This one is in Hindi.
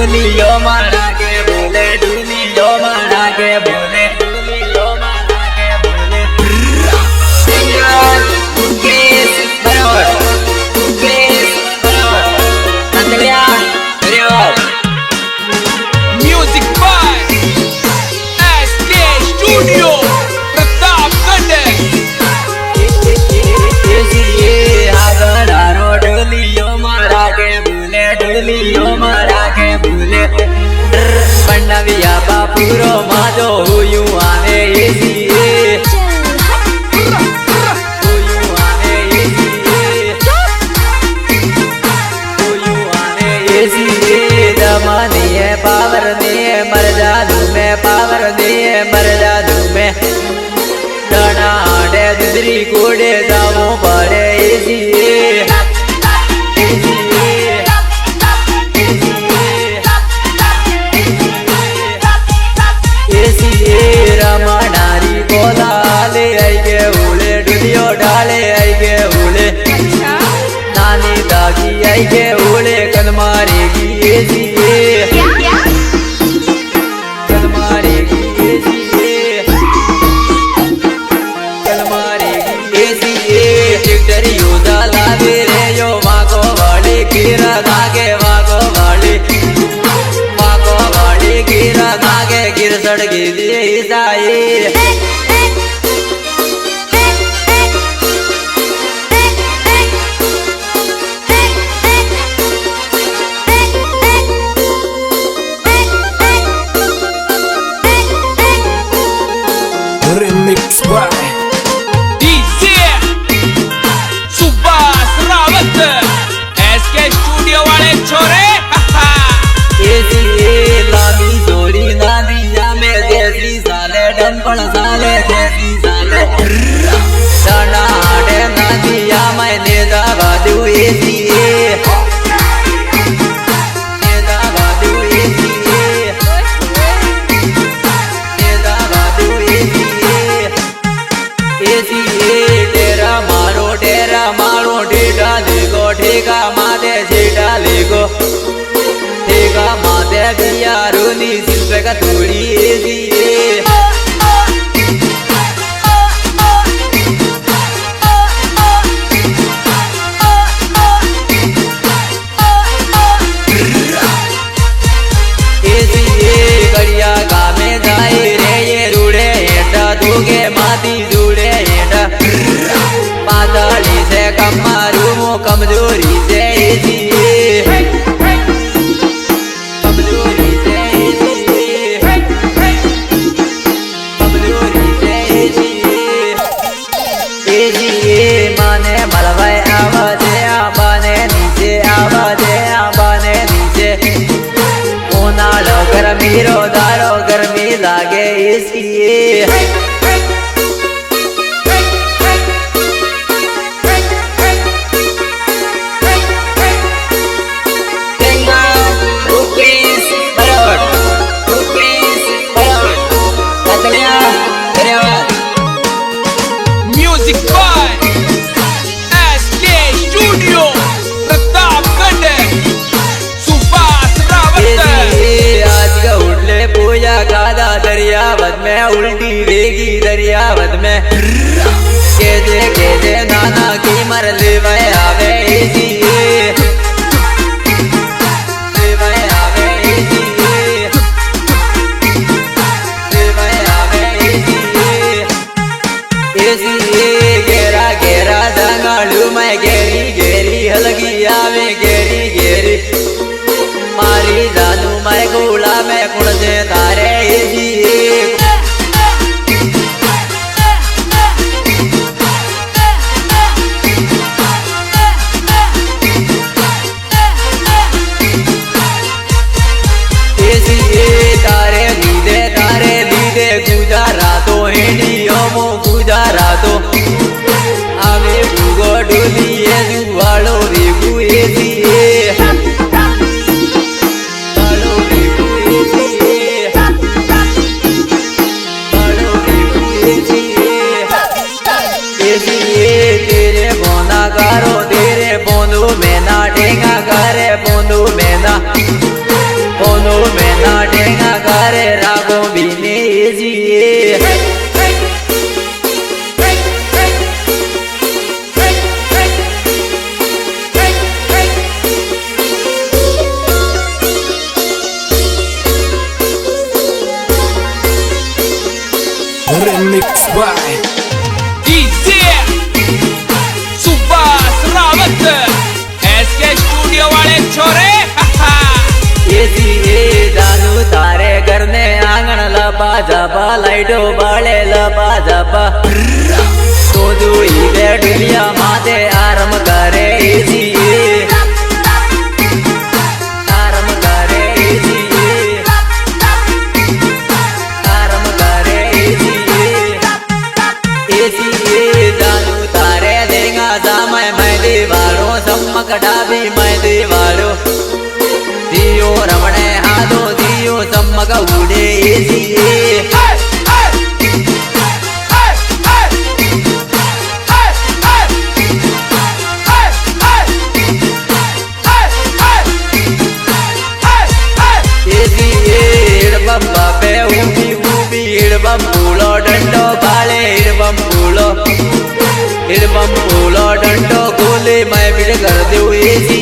डुलियो मारा के बोले डुलियो मारा के बोले डुलियो मारा के बोले सिंगर केस बराबर केस बराबर अंदरिया बराबर music by S K studio Pratapgarh ये आगरारो डुलियो मारा के बोले डुलियो मारा के बोले पंडविया बापूरो माजो हुयू आने ये पावर दिए मर जादू में पावर दिए मर जादू में डाना आडे दूसरी कोडे दामो पड़े रमणारी बोला ले आई गे उड़े डुलियो डाले आई गे उड़े नानी दागी आई गे उड़े कल मारेगी सड़गी दी साई Remix by DJ Subhash Rawat SK studio वाले छोरे लामी जोड़ी नादिया में देसी साले डंपण साले देसी साले डाना आडे नादिया में नेदा बादू एसी नेदा बादू एसी नेदा बादू एसी तेरा मारो डेटा देखो ठेका माते छेटा लेगो ठेका माते बिया रोनी सिल्पे का थोड़ी एसी कड़िया कामे जाए रे ये रूढ़े हेटा दोगे माती जूड़े हेटा पाताली से कम मारू मो कमजोरी से एसी कमजोरी से एसी माने मलवाए आवाजे आबाने नीचे आवाजे आबाने नीचे ओनालो गर्मी रो दारो गर्मी लागे इसलिए music by S K studio Pratapgarh Subhash Rawat आज का उठले पूजा गादा दरियावत में उल्टी वेगी दरियावत में के नाना की मर ले वह आवे एसी गेरा गेरा दंगालू मैं गेरी गेरी हलगी आवे गेरी गेरी मारी जानू मैं गोला में कुण से तारे तारे लीदे गुजारा तो हेडियो मो गुजारा तो आवे भूगो डोलिए जुवाड़ो रेगु एसी तेरे बोना गारो तेरे बोंदू में ना टेंगा करे बोंदू में ना ઘરને આંગણ લપા ઝપા લાઈટો બાળે લપા ઝપા તો દુઈ બેઠલિયા માથે આરમ કરે એસી આરમ કરે એસી આરમ કરે એસી જાનુ તારે દેંગા સામે મેં દેવાળો ચમક ડાબી મેં દેવાળો દિયો રમણે હાથો દિયો ચમક ઉડે એસી બાપે ઊભી ઊભી ઈડબમ ફૂલો દંડો બાળે ઈડબમ ફૂલો દંડો ખોલે મેં પીડ કર દઉં એસી